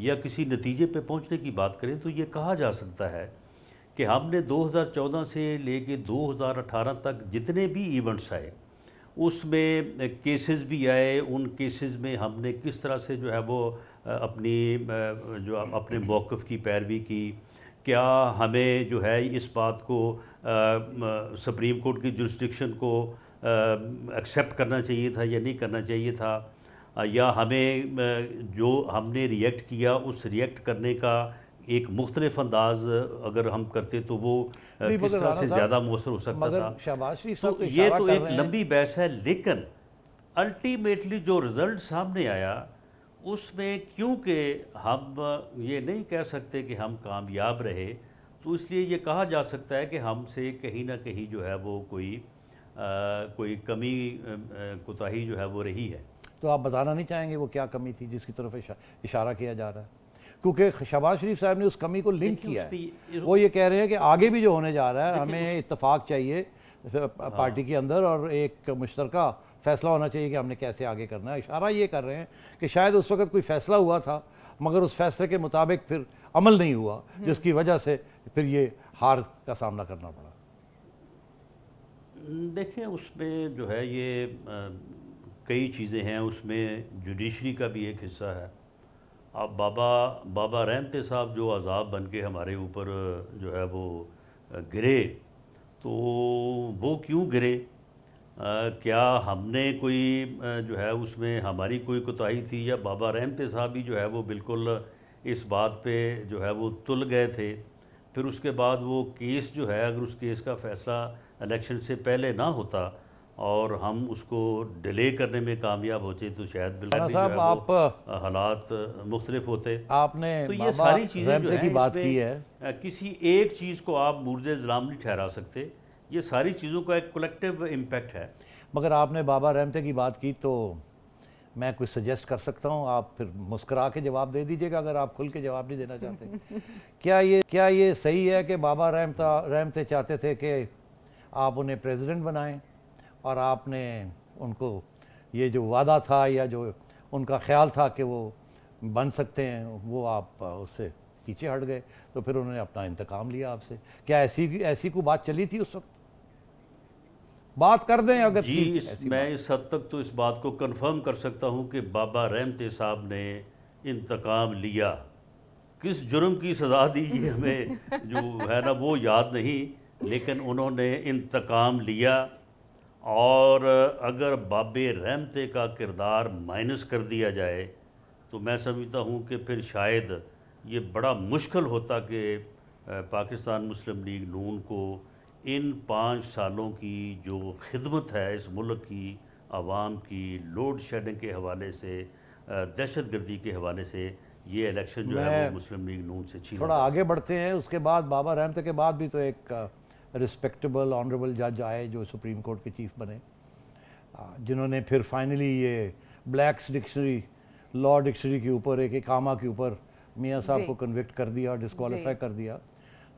یا کسی نتیجے پہ پہنچنے کی بات کریں تو یہ کہا جا سکتا ہے کہ ہم نے 2014 سے لے کے 2018 تک جتنے بھی ایونٹس آئے اس میں کیسز بھی آئے، ان کیسز میں ہم نے کس طرح سے جو ہے وہ اپنے موقف کی پیروی کی، کیا ہمیں جو ہے اس بات کو سپریم کورٹ کی جورسڈکشن کو ایکسیپٹ کرنا چاہیے تھا یا نہیں کرنا چاہیے تھا، یا ہمیں جو ہم نے ریئیکٹ کیا اس ریئیکٹ کرنے کا ایک مختلف انداز اگر ہم کرتے تو وہ کس طرح سے زیادہ مؤثر ہو سکتا تھا۔ شہباز شریف تو صاحب یہ تو ایک لمبی بحث ہے، لیکن الٹیمیٹلی جو رزلٹ سامنے آیا اس میں کیونکہ ہم یہ نہیں کہہ سکتے کہ ہم کامیاب رہے، تو اس لیے یہ کہا جا سکتا ہے کہ ہم سے کہیں نہ کہیں جو ہے وہ کوئی کمی کوتاہی جو ہے وہ رہی ہے۔ تو آپ بتانا نہیں چاہیں گے وہ کیا کمی تھی جس کی طرف اشارہ کیا جا رہا ہے؟ کیونکہ شہباز شریف صاحب نے اس کمی کو لنک کیا ہے، وہ یہ کہہ رہے ہیں کہ آگے بھی جو ہونے جا رہا ہے ہمیں اتفاق چاہیے پارٹی کے اندر اور ایک مشترکہ فیصلہ ہونا چاہیے کہ ہم نے کیسے آگے کرنا ہے۔ اشارہ یہ کر رہے ہیں کہ شاید اس وقت کوئی فیصلہ ہوا تھا مگر اس فیصلے کے مطابق پھر عمل نہیں ہوا، جس کی وجہ سے پھر یہ ہار کا سامنا کرنا پڑا۔ دیکھیں اس میں جو ہے یہ کئی چیزیں ہیں، اس میں جوڈیشری کا بھی ایک حصہ ہے۔ اب بابا رحمتے صاحب جو عذاب بن کے ہمارے اوپر جو ہے وہ گرے، تو وہ کیوں گرے؟ کیا ہم نے کوئی جو ہے اس میں ہماری کوئی کوتاہی تھی، یا بابا رحمتے صاحب بھی جو ہے وہ بالکل اس بات پہ جو ہے وہ تل گئے تھے؟ پھر اس کے بعد وہ کیس جو ہے، اگر اس کیس کا فیصلہ الیکشن سے پہلے نہ ہوتا اور ہم اس کو ڈیلے کرنے میں کامیاب ہوتے تو شاید بالکل آپ حالات مختلف ہوتے۔ آپ نے تو یہ ساری چیزیں جو ہیں کی بات اس کی ہے، میں کسی ایک چیز کو آپ مورد الزام نہیں ٹھہرا سکتے، یہ ساری چیزوں کا ایک کلیکٹیو امپیکٹ ہے۔ مگر آپ نے بابا رحمتے کی بات کی تو میں کچھ سجیسٹ کر سکتا ہوں، آپ پھر مسکرا کے جواب دے دیجیے گا اگر آپ کھل کے جواب نہیں دینا چاہتے۔ کیا یہ صحیح ہے کہ بابا رحمتے چاہتے تھے کہ آپ انہیں پریزیڈنٹ بنائیں اور آپ نے ان کو یہ جو وعدہ تھا یا جو ان کا خیال تھا کہ وہ بن سکتے ہیں وہ آپ اس سے پیچھے ہٹ گئے، تو پھر انہوں نے اپنا انتقام لیا آپ سے؟ کیا ایسی کوئی بات چلی تھی اس وقت؟ بات کر دیں اگر جی، میں اس حد تک تو اس بات کو کنفرم کر سکتا ہوں کہ بابا رحمتے صاحب نے انتقام لیا۔ کس جرم کی سزا دی یہ ہمیں جو ہے نا وہ یاد نہیں، لیکن انہوں نے انتقام لیا۔ اور اگر باب رحمتے کا کردار مائنس کر دیا جائے تو میں سمجھتا ہوں کہ پھر شاید یہ بڑا مشکل ہوتا کہ پاکستان مسلم لیگ نون کو ان 5 سالوں کی جو خدمت ہے اس ملک کی عوام کی، لوڈ شیڈنگ کے حوالے سے، دہشت گردی کے حوالے سے، یہ الیکشن جو ہے وہ مسلم لیگ نون سے چھینا۔ تھوڑا آگے بڑھتے ہیں، اس کے بعد بابا رحمتے کے بعد بھی تو ایک رسپیکٹیبل آنریبل جج آئے جو سپریم کورٹ کے چیف بنے، جنہوں نے پھر فائنلی یہ بلیکس ڈکشنری، لا ڈکشنری کے اوپر ایک اقامہ کے اوپر میاں صاحب کو کنوکٹ کر دیا اور ڈسکوالیفائی کر دیا۔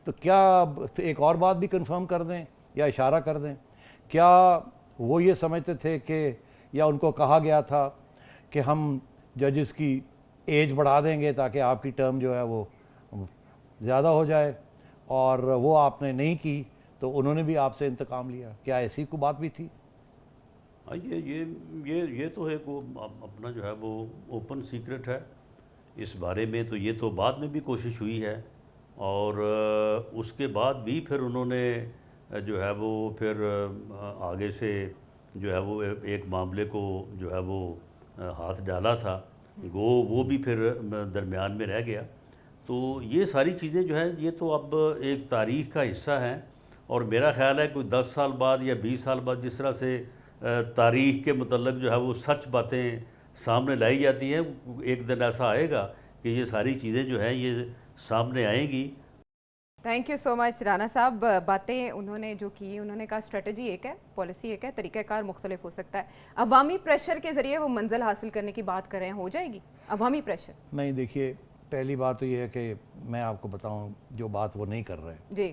تو کیا ایک اور بات بھی کنفرم کر دیں یا اشارہ کر دیں، کیا وہ یہ سمجھتے تھے کہ یا ان کو کہا گیا تھا کہ ہم ججز کی ایج بڑھا دیں گے تاکہ آپ کی ٹرم جو ہے وہ زیادہ ہو جائے، اور وہ آپ نے نہیں کی تو انہوں نے بھی آپ سے انتقام لیا؟ کیا ایسی کوئی بات بھی تھی؟ یہ تو ہے وہ اپنا جو ہے وہ اوپن سیکرٹ ہے اس بارے میں، تو یہ تو بعد میں بھی کوشش ہوئی ہے، اور اس کے بعد بھی پھر انہوں نے جو ہے وہ پھر آگے سے جو ہے وہ ایک معاملے کو جو ہے وہ ہاتھ ڈالا تھا، وہ بھی پھر درمیان میں رہ گیا۔ تو یہ ساری چیزیں جو ہیں یہ تو اب ایک تاریخ کا حصہ ہیں، اور میرا خیال ہے کوئی 10 سال بعد یا 20 سال بعد جس طرح سے تاریخ کے متعلق جو ہے وہ سچ باتیں سامنے لائی جاتی ہیں، ایک دن ایسا آئے گا کہ یہ ساری چیزیں جو ہیں یہ سامنے آئیں گی۔ تھینک یو سو مچ رانا صاحب۔ باتیں انہوں نے جو کی، انہوں نے کہا اسٹریٹجی ایک ہے، پالیسی ایک ہے، طریقہ کار مختلف ہو سکتا ہے۔ عوامی پریشر کے ذریعے وہ منزل حاصل کرنے کی بات کر رہے ہیں، ہو جائے گی عوامی پریشر؟ نہیں، دیکھیے پہلی بات تو یہ ہے کہ میں آپ کو بتاؤں جو بات وہ نہیں کر رہے جی،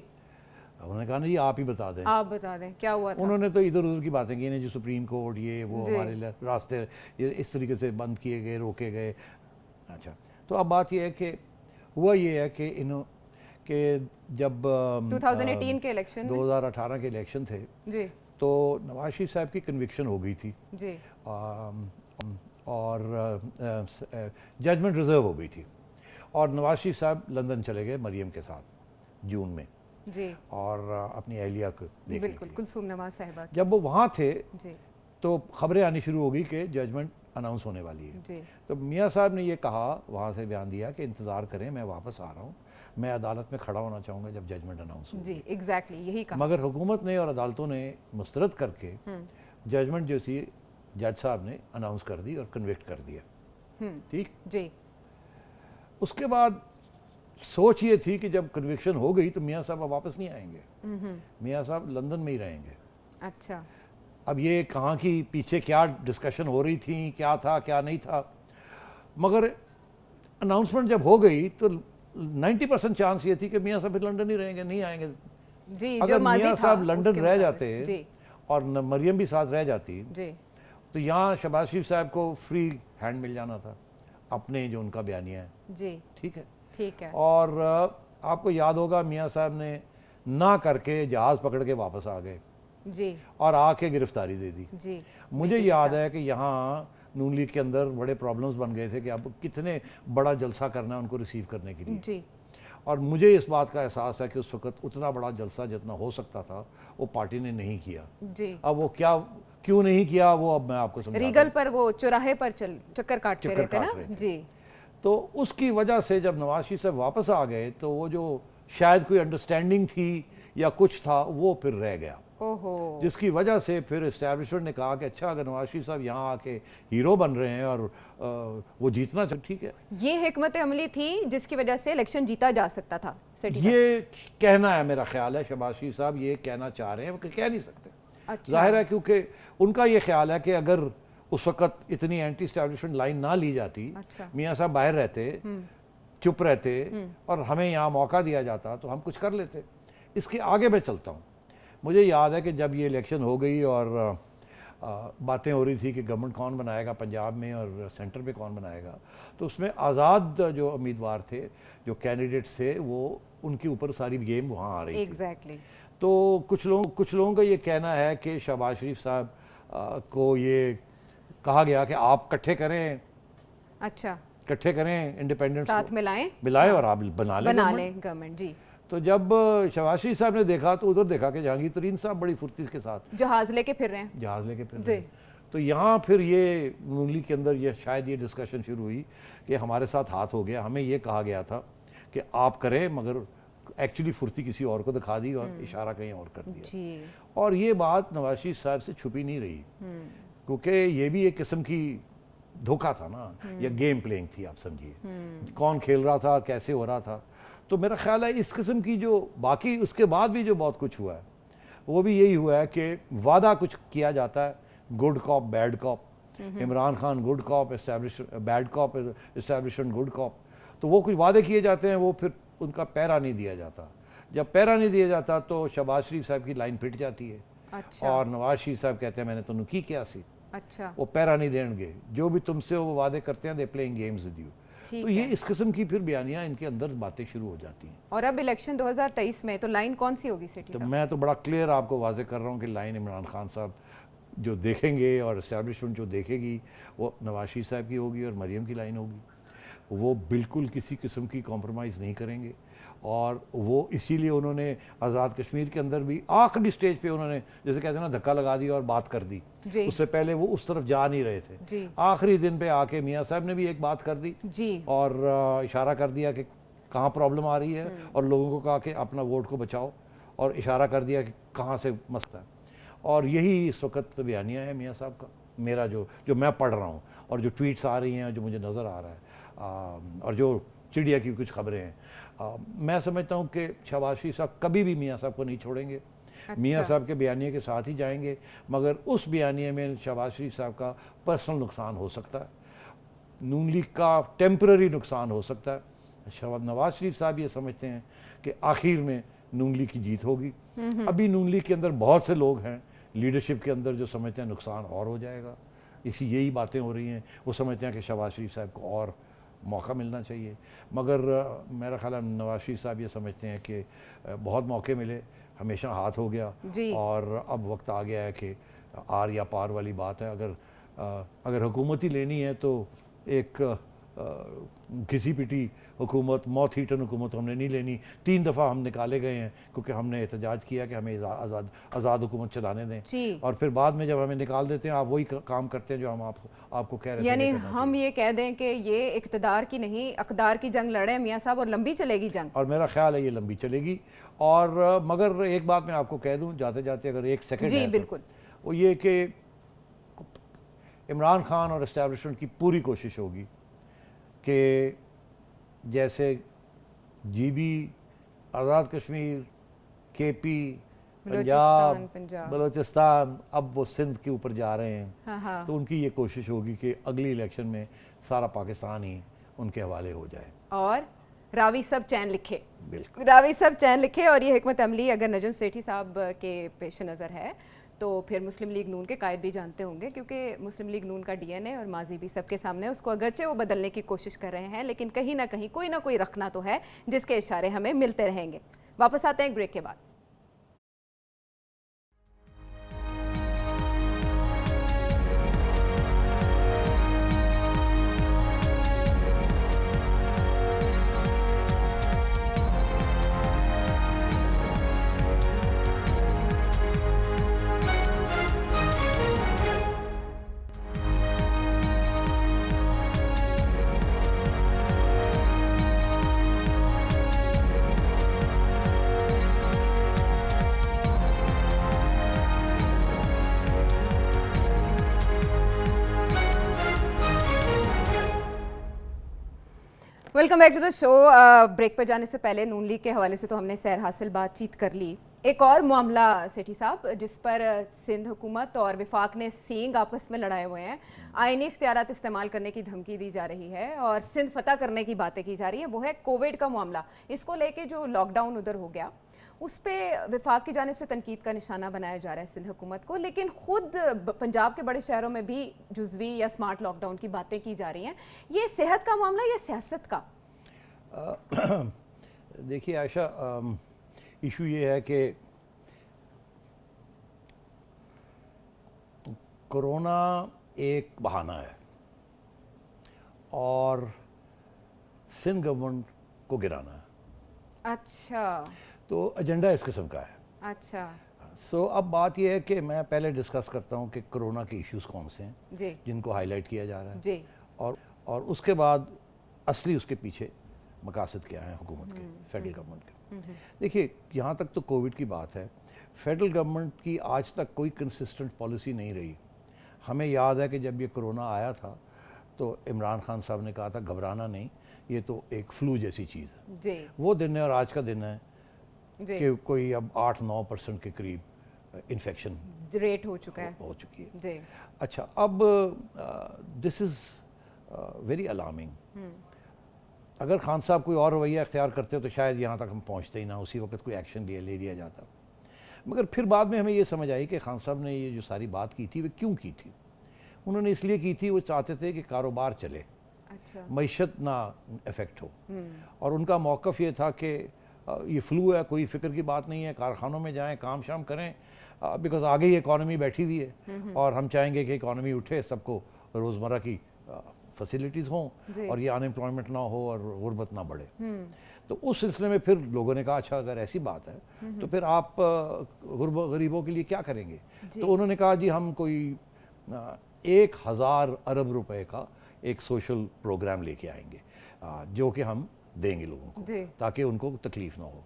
انہوں نے کہا نا جی آپ ہی بتا دیں، آپ بتا دیں کیا ہوا تھا۔ انہوں نے تو ادھر ادھر کی باتیں کی نا، جو سپریم کورٹ یہ وہ ہمارے راستے یہ اس طریقے سے بند کیے گئے، روکے گئے۔ اچھا، تو اب بات یہ ہے کہ ہوا یہ ہے کہ کہ جب 2018 کے الیکشن 2018 کے الیکشن تھے جی تو نواز شریف صاحب کی کنوکشن ہو گئی تھی جی اور ججمنٹ ریزرو ہو گئی تھی، اور نواز شریف صاحب لندن چلے گئے مریم کے ساتھ جون میں جی اور اپنی اہلیہ کو دیکھنے بالکل کے لیے۔ کلثوم نواز صاحبہ جب وہ وہاں تھے جی تو خبریں آنی شروع ہو گئی کہ ججمنٹ اناؤنس ہونے والی ہے۔ جی تو میاں صاحب نے یہ کہا، وہاں سے بیان دیا کہ انتظار کریں، میں واپس آ رہا ہوں، میں عدالت میں کھڑا ہونا چاہوں گا جب ججمنٹ اناؤنس ہو۔ جی ایگزیکٹلی یہی کہا۔ مگر حکومت نے اور عدالتوں نے مسترد کر کے ججمنٹ جو سی جج صاحب نے اناؤنس کر دی اور کنوکٹ کر دیا، ٹھیک۔ جی اس کے بعد سوچ یہ تھی کہ جب کنوکشن ہو گئی تو میاں صاحب اب واپس نہیں آئیں گے، میاں صاحب لندن میں ہی رہیں گے۔ اچھا اب یہ کہاں کی پیچھے کیا ڈسکشن ہو رہی تھی، کیا تھا کیا نہیں تھا، مگر اناؤنسمنٹ جب ہو گئی تو 90% چانس یہ تھی کہ میاں صاحب لنڈن ہی رہیں گے، نہیں آئیں گے۔ جی اگر جو ماضی میاں تھا صاحب اس لنڈن کے رہ مطابق۔ جاتے جی اور مریم بھی ساتھ رہ جاتی جی تو یہاں شہباز شریف صاحب کو فری ہینڈ مل جانا تھا اپنے جو ان کا بیانیہ ہے، جی ٹھیک ہے۔ ٹھیک ہے۔ اور آپ کو یاد ہوگا میاں صاحب نے نہ کر کے جہاز پکڑ کے واپس آ گئے جی اور آ کے گرفتاری دے دی۔ جی مجھے یاد ہے کہ یہاں نون لیگ کے اندر بڑے پرابلمز بن گئے تھے کہ اب کتنے بڑا جلسہ کرنا ہے ان کو ریسیو کرنے کے لیے، جی اور مجھے اس بات کا احساس ہے کہ اس وقت اتنا بڑا جلسہ جتنا ہو سکتا تھا وہ پارٹی نے نہیں کیا۔ جی اب وہ کیوں نہیں کیا وہ اب میں آپ کو سمجھاتا ہوں۔ ریگل پر وہ چوراہے پر چکر کاٹتے رہتے کاٹ نا۔ رہے تھے۔ جی تو اس کی وجہ سے جب نواز شریف صاحب واپس آ گئے تو وہ جو شاید کوئی انڈرسٹینڈنگ تھی یا کچھ تھا وہ پھر رہ گیا، اوہو جس کی وجہ سے پھر اسٹیبلشمنٹ نے کہا کہ اچھا اگر نواز شریف صاحب یہاں آ کے ہیرو بن رہے ہیں اور وہ جیتنا ٹھیک ہے۔ یہ حکمت عملی تھی جس کی وجہ سے الیکشن جیتا جا سکتا تھا سٹی کا۔ یہ کہنا ہے، میرا خیال ہے شہباز شریف صاحب یہ کہنا چاہ رہے ہیں، وہ کہہ نہیں سکتے اچھا ظاہر ہے، کیونکہ ان کا یہ خیال ہے کہ اگر اس وقت اتنی اینٹی اسٹیبلشمنٹ لائن نہ لی جاتی، اچھا میاں صاحب باہر رہتے، چپ رہتے اور ہمیں یہاں موقع دیا جاتا تو ہم کچھ کر لیتے۔ اس کے آگے میں چلتا ہوں، مجھے یاد ہے کہ جب یہ الیکشن ہو گئی اور باتیں ہو رہی تھی کہ گورنمنٹ کون بنائے گا پنجاب میں اور سینٹر پہ کون بنائے گا، تو اس میں آزاد جو امیدوار تھے، جو کینڈیڈیٹس تھے، وہ ان کے اوپر ساری گیم وہاں آ رہی تھی۔ ایگزیکٹلی تو کچھ لوگوں کا یہ کہنا ہے کہ شہباز شریف صاحب کو یہ کہا گیا کہ آپ کٹھے کریں انڈیپینڈنٹ ساتھ ملائیں اور آپ بنا لیں گورنمنٹ۔ جی تو جب شہباز شریف صاحب نے دیکھا تو ادھر دیکھا کہ جہانگیر ترین صاحب بڑی پھرتی کے ساتھ جہاز لے کے پھر رہے ہیں۔ تو یہاں پھر یہ نون لیگ کے اندر یہ شاید یہ ڈسکشن شروع ہوئی کہ ہمارے ساتھ ہاتھ ہو گیا، ہمیں یہ کہا گیا تھا کہ آپ کریں، مگر ایکچولی پھرتی کسی اور کو دکھا دی اور اشارہ کہیں اور کر دیا۔ اور یہ بات نواز شریف صاحب سے چھپی نہیں رہی، کیونکہ یہ بھی ایک قسم کی دھوکہ تھا نا، یا گیم پلینگ تھی، آپ سمجھیے کون کھیل رہا تھا اور کیسے ہو رہا تھا۔ تو میرا خیال ہے اس قسم کی جو باقی اس کے بعد بھی جو بہت کچھ ہوا ہے وہ بھی یہی ہوا ہے کہ وعدہ کچھ کیا جاتا ہے، good cop bad cop, Imran Khan good cop, bad cop establishment good cop, تو وہ کچھ وعدے کیے جاتے ہیں، وہ پھر ان کا پیرا نہیں دیا جاتا۔ جب پیرا نہیں دیا جاتا تو شہباز شریف صاحب کی لائن پھٹ جاتی ہے، اور نواز شریف صاحب کہتے ہیں میں نے تمہیں کی کیا سی، وہ پیرا نہیں دیں گے، جو بھی تم سے وہ وعدے کرتے ہیں they playing games with you. تو یہ اس قسم کی پھر بیانیاں ان کے اندر باتیں شروع ہو جاتی ہیں۔ اور اب الیکشن 2023 میں تو لائن کون سی ہوگی سٹی تو کا؟ میں تو بڑا کلیئر آپ کو واضح کر رہا ہوں کہ لائن عمران خان صاحب جو دیکھیں گے اور اسٹیبلشمنٹ جو دیکھے گی وہ نواز شریف صاحب کی ہوگی اور مریم کی لائن ہوگی۔ وہ بالکل کسی قسم کی کمپرومائز نہیں کریں گے، اور وہ اسی لیے انہوں نے آزاد کشمیر کے اندر بھی آخری سٹیج پہ انہوں نے جیسے کہتے ہیں نا دھکا لگا دیا اور بات کر دی، اس سے پہلے وہ اس طرف جا نہیں رہے تھے۔ آخری دن پہ آ کے میاں صاحب نے بھی ایک بات کر دی اور اشارہ کر دیا کہ کہاں پرابلم آ رہی ہے، اور لوگوں کو کہا کہ اپنا ووٹ کو بچاؤ، اور اشارہ کر دیا کہ کہاں سے مسئلہ ہے۔ اور یہی اس وقت بیانیہ ہے میاں صاحب کا، میرا جو میں پڑھ رہا ہوں اور جو ٹویٹس آ رہی ہیں جو مجھے نظر آ رہا ہے، اور جو چڑیا کی کچھ خبریں ہیں، میں سمجھتا ہوں کہ شہباز شریف صاحب کبھی بھی میاں صاحب کو نہیں چھوڑیں گے، میاں صاحب کے بیانیے کے ساتھ ہی جائیں گے، مگر اس بیانیے میں شہباز شریف صاحب کا پرسنل نقصان ہو سکتا ہے، نون لیگ کا ٹیمپرری نقصان ہو سکتا ہے۔ نواز شریف صاحب یہ سمجھتے ہیں کہ آخر میں نون لیگ کی جیت ہوگی۔ ابھی نون لیگ کے اندر بہت سے لوگ ہیں لیڈرشپ کے اندر جو سمجھتے ہیں نقصان اور ہو جائے گا، یہی باتیں ہو رہی ہیں، وہ سمجھتے ہیں کہ شہباز شریف صاحب کو اور موقع ملنا چاہیے. مگر میرا خیال ہے نواز شریف صاحب یہ سمجھتے ہیں کہ بہت موقع ملے, ہمیشہ ہاتھ ہو گیا, اور اب وقت آ گیا ہے کہ آر یا پار والی بات ہے. اگر حکومت ہی لینی ہے تو ایک کسی پیٹی حکومت, موت ہیٹن حکومت ہم نے نہیں لینی. 3 دفعہ ہم نکالے گئے ہیں کیونکہ ہم نے احتجاج کیا کہ ہمیں آزاد حکومت چلانے دیں, اور پھر بعد میں جب ہمیں نکال دیتے ہیں آپ وہی کام کرتے ہیں جو ہم آپ کو کہہ رہے تھے. یعنی ہم یہ کہہ دیں کہ یہ اقتدار کی نہیں اقدار کی جنگ لڑے میاں صاحب, اور لمبی چلے گی جنگ. اور میرا خیال ہے یہ لمبی چلے گی. اور مگر ایک بات میں آپ کو کہہ دوں جاتے جاتے, اگر 1 سیکنڈ ہے بالکل, وہ یہ کہ عمران خان اور اسٹیبلشمنٹ کی پوری کوشش ہوگی کہ جیسے جی بی, آزاد کشمیر, کے پی, پنجاب, بلوچستان, اب وہ سندھ کے اوپر جا رہے ہیں, تو ان کی یہ کوشش ہوگی کہ اگلی الیکشن میں سارا پاکستان ہی ان کے حوالے ہو جائے, اور راوی سب چین لکھے. بالکل راوی سب چین لکھے. اور یہ حکمت عملی اگر نجم سیٹھی صاحب کے پیش نظر ہے تو پھر مسلم لیگ نون کے قائد بھی جانتے ہوں گے, کیونکہ مسلم لیگ نون کا ڈی این اے اور ماضی بھی سب کے سامنے, اس کو اگرچہ وہ بدلنے کی کوشش کر رہے ہیں لیکن کہیں نہ کہیں کوئی نہ کوئی رکھنا تو ہے جس کے اشارے ہمیں ملتے رہیں گے. واپس آتے ہیں ایک بریک کے بعد. Welcome back to the show. Break پر جانے سے پہلے نون لیگ کے حوالے سے تو ہم نے سیر حاصل بات چیت کر لی. ایک اور معاملہ سیٹھی صاحب جس پر سندھ حکومت اور وفاق نے سینگ آپس میں لڑائے ہوئے ہیں, آئینی اختیارات استعمال کرنے کی دھمکی دی جا رہی ہے اور سندھ فتح کرنے کی باتیں کی جا رہی ہیں, وہ ہے کووڈ کا معاملہ. اس کو لے کے جو لاک ڈاؤن ادھر ہو گیا اس پہ وفاق کی جانب سے تنقید کا نشانہ بنایا جا رہا ہے سندھ حکومت کو, لیکن خود پنجاب کے بڑے شہروں میں بھی جزوی یا سمارٹ لاک ڈاؤن کی باتیں کی جا رہی ہیں. یہ صحت کا معاملہ یا سیاست کا؟ دیکھیے عائشہ, ایشو یہ ہے کہ کرونا ایک بہانہ ہے اور سندھ گورنمنٹ کو گرانا ہے. اچھا, تو ایجنڈا اس قسم کا ہے. اچھا, سو اب بات یہ ہے کہ میں پہلے ڈسکس کرتا ہوں کہ کرونا کے ایشوز کون سے ہیں جن کو ہائی لائٹ کیا جا رہا ہے, اور اس کے بعد اصلی اس کے پیچھے مقاصد کیا ہیں حکومت کے, فیڈرل گورنمنٹ کے. دیکھیے یہاں تک تو کووڈ کی بات ہے, فیڈرل گورنمنٹ کی آج تک کوئی کنسسٹنٹ پالیسی نہیں رہی. ہمیں یاد ہے کہ جب یہ کرونا آیا تھا تو عمران خان صاحب نے کہا تھا گھبرانا نہیں, یہ تو ایک فلو جیسی چیز ہے. وہ دن ہے اور آج کا دن ہے کہ کوئی اب 8-9% کے قریب انفیکشن ریٹ ہو چکی ہے. اچھا, اب دس از ویری الارمنگ. اگر خان صاحب کوئی اور رویہ اختیار کرتے تو شاید یہاں تک ہم پہنچتے ہی نہ, اسی وقت کوئی ایکشن لے لیا جاتا. مگر پھر بعد میں ہمیں یہ سمجھ آئی کہ خان صاحب نے یہ جو ساری بات کی تھی وہ کیوں کی تھی. انہوں نے اس لیے کی تھی, وہ چاہتے تھے کہ کاروبار چلے, معیشت نہ افیکٹ ہو, اور ان کا موقف یہ تھا کہ یہ فلو ہے, کوئی فکر کی بات نہیں ہے, کارخانوں میں جائیں, کام شام کریں, بیکاز آگے ہی اکانومی بیٹھی ہوئی ہے اور ہم چاہیں گے کہ اکانومی اٹھے, سب کو روزمرہ کی فیسیلیٹیز ہوں اور یہ ان ایمپلائمنٹ نہ ہو اور غربت نہ بڑھے. تو اس سلسلے میں پھر لوگوں نے کہا اچھا اگر ایسی بات ہے تو پھر آپ غریبوں کے لیے کیا کریں گے. تو انہوں نے کہا جی ہم کوئی 1000 ارب روپے کا ایک سوشل پروگرام لے کے آئیں گے جو کہ ہم دیں گے لوگوں کو تاکہ ان کو تکلیف نہ ہو.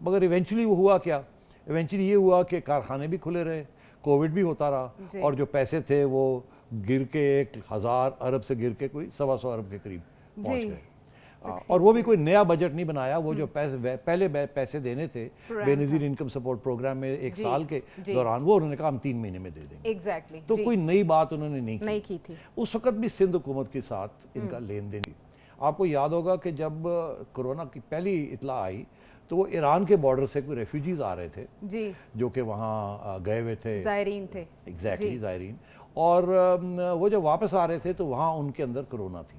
مگر ایونچولی وہ ہوا کیا, ایونچولی یہ ہوا کہ کارخانے بھی کھلے رہے, کووڈ بھی ہوتا رہا, اور جو پیسے تھے وہ گر کے 1000 ارب سے گر کے کوئی 125 ارب کے قریب پہنچ گئے. اور وہ بھی کوئی نیا بجٹ نہیں بنایا, وہ جو پہلے پیسے دینے تھے بے نظیر انکم سپورٹ پروگرام میں 1 سال کے دوران, وہ انہوں نے کہا ہم 3 مہینے میں دے دیں گے. تو کوئی نئی بات انہوں نے نہیں کی تھی. اس وقت بھی سندھ حکومت کے ساتھ ان کا لین دین. آپ کو یاد ہوگا کہ جب کرونا کی پہلی اطلاع آئی تو وہ ایران کے بارڈر سے کوئی ریفیوجیز آ رہے تھے جو کہ وہاں گئے ہوئے تھے, زائرین تھے, ایگزیکٹلی زائرین, اور وہ جب واپس آ رہے تھے تو وہاں ان کے اندر کرونا تھی.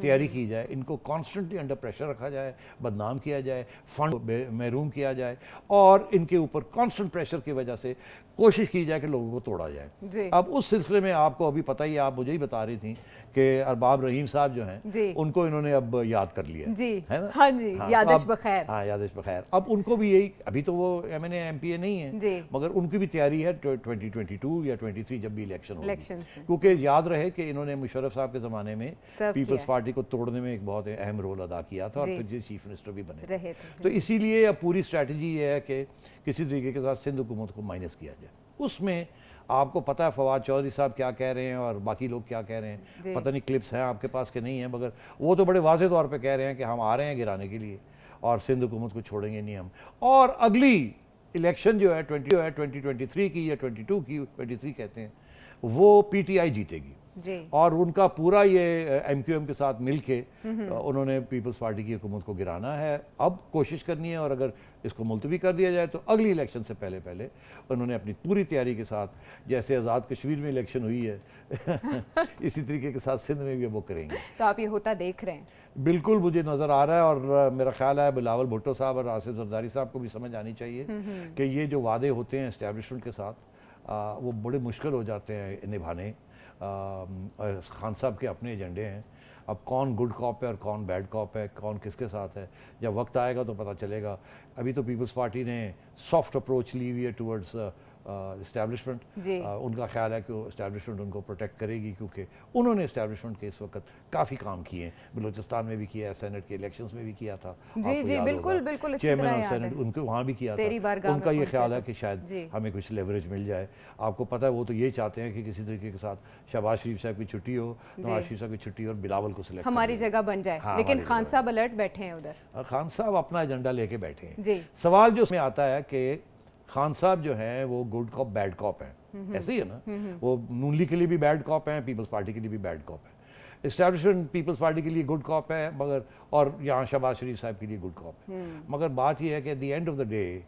تیاری کی جائے, ان کو کانسٹنٹلی انڈر پریشر رکھا جائے, بدنام کیا جائے, فنڈ محروم کیا جائے, اور ان کے اوپر کانسٹنٹ پریشر کی وجہ سے کوشش کی جائے کہ لوگوں کو توڑا جائے. اب اس سلسلے میں آپ کو ابھی پتہ ہی, آپ مجھے ہی بتا رہی تھیں کہ ارباب رحیم صاحب جو ہیں ان کو انہوں نے اب یاد کر لیا ہے نا. ہاں جی, یادش بخیر. ہاں, یادش بخیر. اب ان کو بھی یہی, ابھی تو وہ ایم پی اے نہیں ہیں, مگر ان کی بھی تیاری ہے 2022 یا 23 جب بھی الیکشن ہوگی, کیونکہ یاد رہے کہ انہوں نے مشرف صاحب کے زمانے میں پیپلز پارٹی کو توڑنے میں ایک بہت اہم رول ادا کیا تھا, اور پھر چیف منسٹر بھی بنے رہے. تو اسی لیے اب پوری اسٹریٹجی یہ ہے کہ کسی طریقے کے ساتھ سندھ حکومت کو مائنس کیا جائے. اس میں آپ کو پتہ ہے فواد چودھری صاحب کیا کہہ رہے ہیں اور باقی لوگ کیا کہہ رہے ہیں, پتہ نہیں کلپس ہیں آپ کے پاس کہ نہیں ہیں, مگر وہ تو بڑے واضح طور پہ کہہ رہے ہیں کہ ہم آ رہے ہیں گرانے کے لیے اور سندھ حکومت کو چھوڑیں گے نہیں ہم. اور اگلی الیکشن جو ہے 2023 کی یا 22 کی, 23 کہتے ہیں, وہ پی ٹی آئی جیتے گی, اور ان کا پورا یہ ایم کیو ایم کے ساتھ مل کے انہوں نے پیپلز پارٹی کی حکومت کو گرانا ہے. اب کوشش کرنی ہے, اور اگر اس کو ملتوی کر دیا جائے تو اگلی الیکشن سے پہلے انہوں نے اپنی پوری تیاری کے ساتھ, جیسے آزاد کشمیر میں الیکشن ہوئی ہے اسی طریقے کے ساتھ سندھ میں بھی وہ کریں گے. تو آپ یہ ہوتا دیکھ رہے ہیں؟ بالکل مجھے نظر آ رہا ہے, اور میرا خیال ہے بلاول بھٹو صاحب اور آصف زرداری صاحب کو بھی سمجھ آنی چاہیے کہ یہ جو وعدے ہوتے ہیں اسٹیبلشمنٹ کے ساتھ وہ بڑے مشکل ہو جاتے ہیں نبھانے. خان صاحب کے اپنے ایجنڈے ہیں, اب کون گڈ کاپ ہے اور کون بیڈ کاپ ہے, کون کس کے ساتھ ہے, جب وقت آئے گا تو پتہ چلے گا. ابھی تو پیپلز پارٹی نے سافٹ اپروچ لی ہوئی ہے ٹورڈز اسٹیبلشمنٹ. ان کا خیال ہے کہ اسٹیبلشمنٹ ان کو پروٹیکٹ کرے گی, کیونکہ انہوں نے اسٹیبلشمنٹ کے اس وقت کافی کام کیے ہیں. بلوچستان میں بھی کیا ہے, سینٹ کے الیکشنز میں بھی کیا تھا, بالکل چیئرمین آف سینٹ ان کو وہاں بھی کیا تھا. ان کا یہ خیال ہے کہ شاید ہمیں کچھ لیوریج مل جائے. آپ کو پتہ ہے وہ تو یہ چاہتے ہیں کہ کسی طریقے کے ساتھ شہباز شریف صاحب کی چھٹی ہو, نواز شریف صاحب کی چھٹی اور بلاول کو سلیکٹ ہماری جگہ بن جائے. لیکن خان صاحب الرٹ بیٹھے ہیں ادھر, خان صاحب اپنا ایجنڈا لے کے بیٹھے ہیں. سوال جو اس میں آتا ہے کہ خان صاحب جو ہیں وہ گڈ کاپ بیڈ کاپ ہیں, ایسے ہی ہے نا. وہ نون لیگ کے لیے بھی بیڈ کاپ ہیں, پیپلز پارٹی کے لیے بھی بیڈ کاپ ہے. اسٹیبلشمنٹ پیپلز پارٹی کے لیے گڈ کاپ ہے, مگر اور یہاں شہباز شریف صاحب کے لیے گڈ کاپ ہے. مگر بات یہ ہے کہ at the end of the day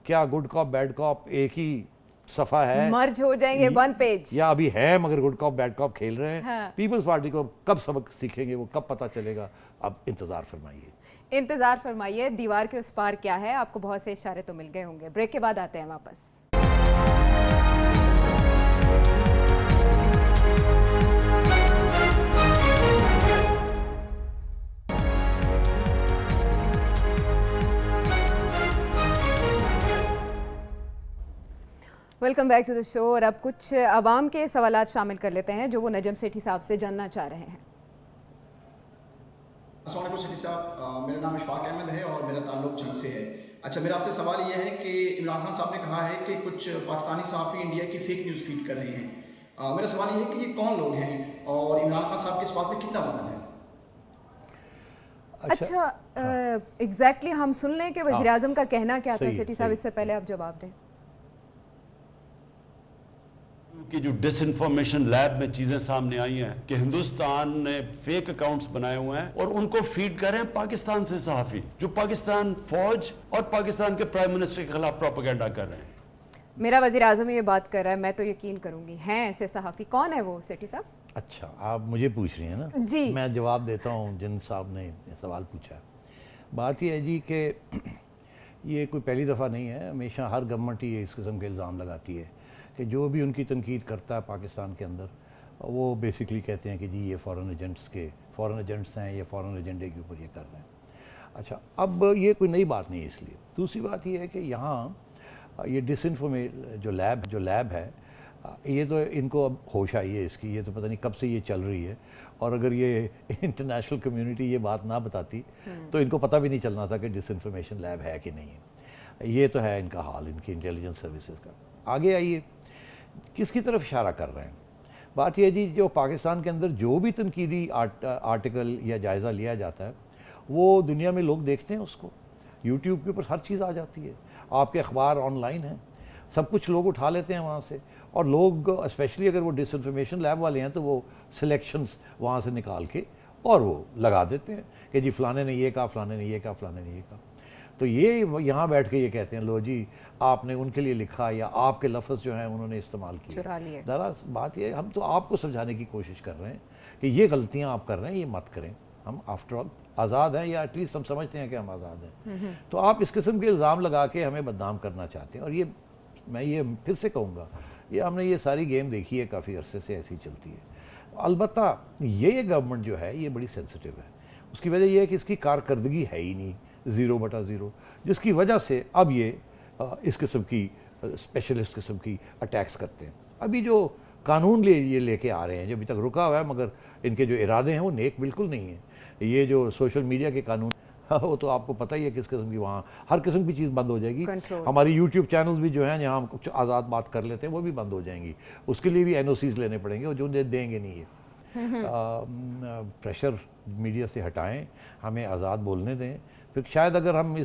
کیا گڈ کاپ بیڈ کاپ ایک ہی صفحہ ہے, مرج ہو جائیں گے ون پیج, یا ابھی ہے مگر گڈ کاپ بیڈ کاپ کھیل رہے ہیں؟ پیپلز پارٹی کو کب سبق سیکھیں گے, وہ کب پتہ چلے گا؟ اب انتظار فرمائیے. دیوار کے اس پار کیا ہے. آپ کو بہت سے اشارے تو مل گئے ہوں گے. بریک کے بعد آتے ہیں واپس. ویلکم بیک ٹو دا شو. اور اب کچھ عوام کے سوالات شامل کر لیتے ہیں جو وہ نجم سیٹھی صاحب سے جاننا چاہ رہے ہیں. السلام علیکم سیٹھی صاحب, میرا نام اشفاق احمد ہے اور میرا تعلق جنگ سے ہے. اچھا, میرا آپ سے سوال یہ ہے کہ عمران خان صاحب نے کہا ہے کہ کچھ پاکستانی صحافی انڈیا کی فیک نیوز فیڈ کر رہے ہیں. میرا سوال یہ ہے کہ یہ کون لوگ ہیں اور عمران خان صاحب کے اس بات میں کتنا وزن ہے؟ اچھا, ایگزیکٹلی ہم سن لیں کہ وزیر اعظم کا کہنا کیا تھا. سیٹھی صاحب اس سے پہلے آپ جواب دیں. کی جو ڈس انفارمیشن لیب میں چیزیں سامنے آئی ہیں کہ ہندوستان نے فیک اکاؤنٹس بنائے ہوئے ہیں اور ان کو فیڈ کر رہے ہیں پاکستان سے صحافی جو پاکستان فوج اور پاکستان کے پرائم منسٹر کے خلاف پروپیگنڈا کر رہے ہیں. میرا وزیر اعظم یہ بات کر رہا ہے, میں تو یقین کروں گی. ہیں ایسے صحافی؟ کون ہے وہ سیٹھی صاحب؟ اچھا, آپ مجھے پوچھ رہی ہیں نا. جی, میں جواب دیتا ہوں جن صاحب نے سوال پوچھا. بات یہ ہے جی کہ یہ کوئی پہلی دفعہ نہیں ہے, ہمیشہ ہر گورنمنٹ ہی اس قسم کے الزام لگاتی ہے کہ جو بھی ان کی تنقید کرتا ہے پاکستان کے اندر وہ بیسکلی کہتے ہیں کہ جی یہ فورن ایجنٹس ہیں, یہ فورن ایجنڈے کے اوپر یہ کر رہے ہیں. اچھا, اب یہ کوئی نئی بات نہیں ہے. اس لیے دوسری بات یہ ہے کہ یہاں یہ ڈس جو لیب ہے یہ تو ان کو اب ہوش آئی ہے اس کی, یہ تو پتہ نہیں کب سے یہ چل رہی ہے. اور اگر یہ انٹرنیشنل کمیونٹی یہ بات نہ بتاتی تو ان کو پتہ بھی نہیں چلنا تھا کہ ڈس انفارمیشن لیب ہے کہ نہیں ہے. یہ تو ہے ان کا حال, ان کی انٹیلیجنس سروسز کا. آگے آئیے, کس کی طرف اشارہ کر رہے ہیں. بات یہ جی, جو پاکستان کے اندر جو بھی تنقیدی آرٹیکل یا جائزہ لیا جاتا ہے وہ دنیا میں لوگ دیکھتے ہیں اس کو. یوٹیوب کے اوپر ہر چیز آ جاتی ہے, آپ کے اخبار آن لائن ہیں, سب کچھ لوگ اٹھا لیتے ہیں وہاں سے. اور لوگ اسپیشلی اگر وہ ڈس انفارمیشن لیب والے ہیں تو وہ سلیکشنز وہاں سے نکال کے اور وہ لگا دیتے ہیں کہ جی فلانے نے یہ کہا, فلانے نے یہ کہا, فلانے نے یہ کہا. تو یہ یہاں بیٹھ کے یہ کہتے ہیں لو جی آپ نے ان کے لیے لکھا یا آپ کے لفظ جو ہیں انہوں نے استعمال کیے. دراصل بات یہ ہم تو آپ کو سمجھانے کی کوشش کر رہے ہیں کہ یہ غلطیاں آپ کر رہے ہیں یہ مت کریں. ہم آفٹر آل آزاد ہیں, یا ایٹ لیسٹ ہم سمجھتے ہیں کہ ہم آزاد ہیں. تو آپ اس قسم کے الزام لگا کے ہمیں بدنام کرنا چاہتے ہیں, اور یہ میں یہ پھر سے کہوں گا, یہ ہم نے یہ ساری گیم دیکھی ہے, کافی عرصے سے ایسی چلتی ہے. البتہ یہ گورنمنٹ جو ہے یہ بڑی سینسٹیو ہے. اس کی وجہ یہ ہے کہ اس کی کارکردگی ہے ہی نہیں, 0/0, جس کی وجہ سے اب یہ اس قسم کی اسپیشلسٹ قسم کی اٹیکس کرتے ہیں. ابھی جو قانون یہ لے کے آ رہے ہیں جو ابھی تک رکا ہوا ہے, مگر ان کے جو ارادے ہیں وہ نیک بالکل نہیں ہیں. یہ جو سوشل میڈیا کے قانون وہ تو آپ کو پتہ ہی ہے کس قسم کی, وہاں ہر قسم کی چیز بند ہو جائے گی. ہماری یوٹیوب چینلز بھی جو ہیں جہاں ہم کچھ آزاد بات کر لیتے ہیں وہ بھی بند ہو جائیں گی. اس کے لیے بھی NOCs لینے پڑیں گے, اور جو دیں گے نہیں. پریشر میڈیا سے ہٹائیں, ہمیں آزاد بولنے دیں. پھر شاید اگر ہم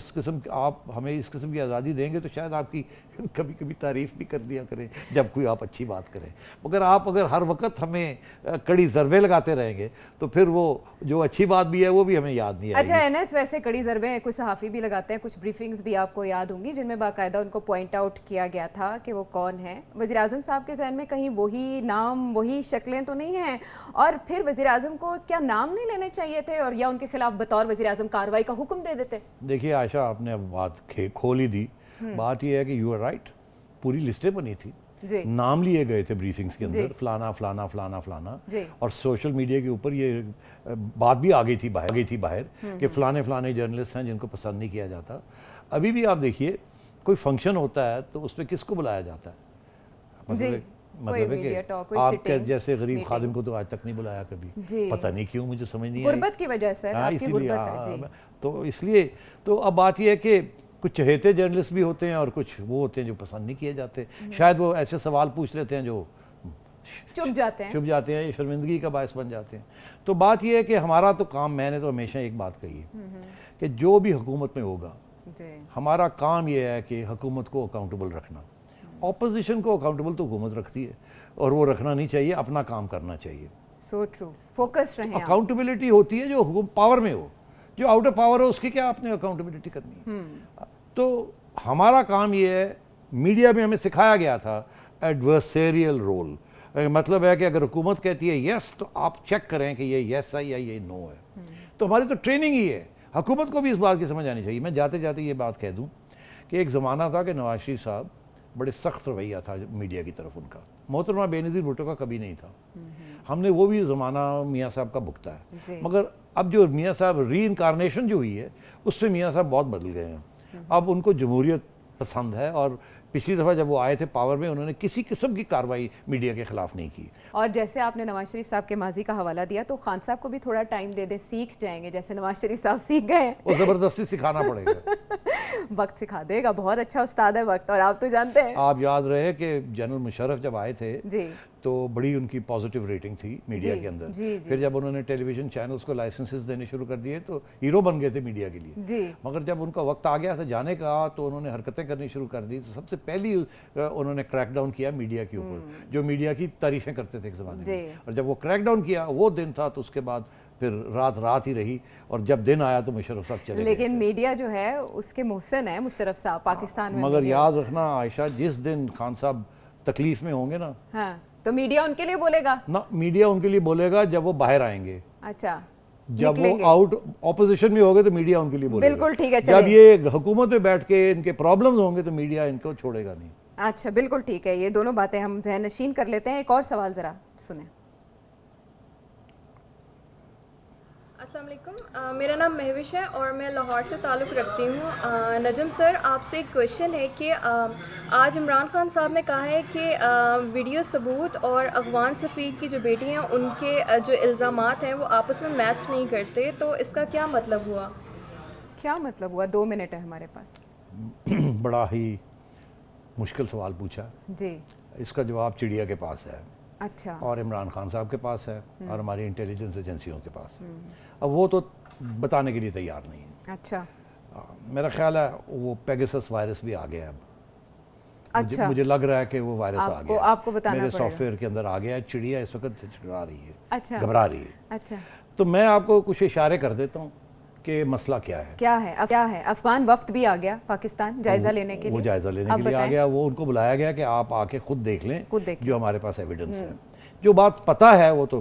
آپ ہمیں اس قسم کی آزادی دیں گے تو شاید آپ کی کبھی کبھی تعریف بھی کر دیا کریں جب کوئی آپ اچھی بات کریں. مگر آپ اگر ہر وقت ہمیں کڑی ضربے لگاتے رہیں گے تو پھر وہ جو اچھی بات بھی ہے وہ بھی ہمیں یاد نہیں آئے گی. اچھا NS, ویسے کڑی ضربے کوئی صحافی بھی لگاتے ہیں, کچھ بریفنگز بھی آپ کو یاد ہوں گی جن میں باقاعدہ ان کو پوائنٹ آؤٹ کیا گیا تھا کہ وہ کون ہے. وزیر اعظم صاحب کے ذہن میں کہیں وہی نام وہی شکلیں تو نہیں ہیں, اور پھر وزیر اعظم کو کیا نام نہیں لینے چاہیے تھے, اور یا ان کے خلاف بطور وزیر اعظم کارروائی کا حکم دے دیتے؟ دیکھیے عائشہ, آپ نے اب بات کھول ہی دی. بات یہ ہے کہ یو آر رائٹ, پوری لسٹیں بنی تھی, نام لیے گئے تھے بریفنگز کے اندر, فلانا فلانا فلانا فلانا, اور سوشل میڈیا کے اوپر یہ بات بھی آ گئی تھی باہر کہ فلانے جرنلسٹ ہیں جن کو پسند نہیں کیا جاتا. ابھی بھی آپ دیکھیے کوئی فنکشن ہوتا ہے تو اس پہ کس کو بلایا جاتا ہے؟ مطلب ہے کہ آپ کے جیسے غریب خادم کو تو آج تک نہیں بلایا کبھی, پتہ نہیں کیوں, مجھے سمجھ نہیں آئی. غربت کی وجہ سے, تو اس لیے تو اب بات یہ ہے کہ کچھ چہیتے جرنلسٹ بھی ہوتے ہیں اور کچھ وہ ہوتے ہیں جو پسند نہیں کیے جاتے. شاید وہ ایسے سوال پوچھ لیتے ہیں جو چھپ جاتے ہیں, یہ شرمندگی کا باعث بن جاتے ہیں. تو بات یہ ہے کہ ہمارا تو کام, میں نے تو ہمیشہ ایک بات کہی ہے کہ جو بھی حکومت میں ہوگا ہمارا کام یہ ہے کہ حکومت کو اکاؤنٹیبل رکھنا. اپوزیشن کو اکاؤنٹیبل تو حکومت رکھتی ہے, اور وہ رکھنا نہیں چاہیے, اپنا کام کرنا چاہیے. سو ٹرو, فوکس رہیں. اکاؤنٹیبلٹی ہوتی ہے جو حکومت پاور میں ہو, جو آؤٹ آف پاور ہو اس کی کیا آپ نے اکاؤنٹیبلٹی کرنی ہے. تو ہمارا کام یہ ہے, میڈیا میں ہمیں سکھایا گیا تھا ایڈورسیریل رول, مطلب ہے کہ اگر حکومت کہتی ہے یس تو آپ چیک کریں کہ یہ یس ہے یا یہ نو ہے. تو ہماری تو ٹریننگ ہی ہے. حکومت کو بھی اس بات کی سمجھ آنی چاہیے. میں جاتے جاتے یہ بات کہہ دوں کہ ایک زمانہ تھا کہ نواز شریف صاحب بڑے سخت رویہ تھا میڈیا کی طرف ان کا, محترمہ بے نظیر بھٹو کا کبھی نہیں تھا. ہم نے وہ بھی زمانہ میاں صاحب کا بھگتا ہے, مگر اب جو میاں صاحب ری انکارنیشن جو ہوئی ہے اس سے میاں صاحب بہت بدل گئے ہیں. اب ان کو جمہوریت پسند ہے, اور پچھلی دفعہ جب وہ آئے تھے پاور میں انہوں نے کسی قسم کی کارروائی میڈیا کے خلاف نہیں کی. اور جیسے آپ نے نواز شریف صاحب کے ماضی کا حوالہ دیا, تو خان صاحب کو بھی تھوڑا ٹائم دے دیں, سیکھ جائیں گے جیسے نواز شریف صاحب سیکھ گئے. وہ زبردستی سکھانا پڑے گا. وقت سکھا دے گا, بہت اچھا استاد ہے وقت, اور آپ تو جانتے ہیں. آپ یاد رہے کہ جنرل مشرف جب آئے تھے تو بڑی ان کی پازیٹیو ریٹنگ تھی میڈیا کے اندر. پھر جب انہوں نے ٹیلی ویژن چینلز کو لائسنسز دینے شروع کر دیے تو ہیرو بن گئے تھے میڈیا کے لیے. مگر جب ان کا وقت آ گیا تھا جانے کا تو انہوں نے حرکتیں کرنی شروع کر دی. تو سب سے پہلی انہوں نے کریک ڈاؤن کیا میڈیا کے اوپر, جو میڈیا کی تعریفیں کرتے تھے ایک زمانے میں. اور جب وہ کریک ڈاؤن کیا وہ دن تھا, تو اس کے بعد پھر رات ہی رہی, اور جب دن آیا تو مشرف صاحب چلے گئے. لیکن میڈیا جو ہے اس کے محسن ہے مشرف صاحب پاکستان میں. مگر یاد رکھنا عائشہ, جس دن خان صاحب تکلیف میں ہوں گے نا, تو میڈیا ان کے لیے بولے گا نا, میڈیا ان کے لیے بولے گا جب وہ باہر آئیں گے. اچھا, جب وہ آؤٹ اپوزیشن میں ہوگے تو میڈیا ان کے لیے بولے گا. بالکل ٹھیک ہے. جب یہ حکومت میں بیٹھ کے ان کے پرابلمز ہوں گے تو میڈیا ان کو چھوڑے گا نہیں. اچھا, بالکل ٹھیک ہے. یہ دونوں باتیں ہم ذہن نشین کر لیتے ہیں. ایک اور سوال ذرا سنیں. السلام علیکم, میرا نام مہوش ہے اور میں لاہور سے تعلق رکھتی ہوں. نجم سر, آپ سے ایک کویشچن ہے کہ آج عمران خان صاحب نے کہا ہے کہ ویڈیو ثبوت اور افغان سفیر کی جو بیٹی ہیں ان کے جو الزامات ہیں وہ آپس میں میچ نہیں کرتے, تو اس کا کیا مطلب ہوا؟ کیا مطلب ہوا؟ 2 منٹ ہے ہمارے پاس. بڑا ہی مشکل سوال پوچھا جی. اس کا جواب چڑیا کے پاس ہے. اچھا. اور عمران خان صاحب کے پاس ہے, اور ہماری انٹیلیجنس ایجنسیوں کے پاس ہے. اب وہ تو بتانے کے لیے تیار نہیں ہے. اچھا. میرا خیال ہے وہ پیگسس وائرس بھی آ گیا اب. اچھا. مجھے لگ رہا ہے کہ وہ وائرس آ گیا, آپ کو بتانا میرے پڑے گا. سافٹ ویئر کے اندر آ گیا ہے. چڑیا اس وقت چڑا رہی ہے. اچھا. گھبرا رہی ہے. اچھا. تو میں آپ کو کچھ اشارے کر دیتا ہوں کہ مسئلہ کیا ہے. کیا ہے؟ افغان وفد بھی آ گیا پاکستان جائزہ لینے کے لیے. وہ جائزہ لینے کے لیے آ گیا. وہ ان کو بلایا گیا کہ آپ آ کے خود دیکھ لیں جو ہمارے پاس ایویڈنس ہے. جو بات پتہ ہے وہ تو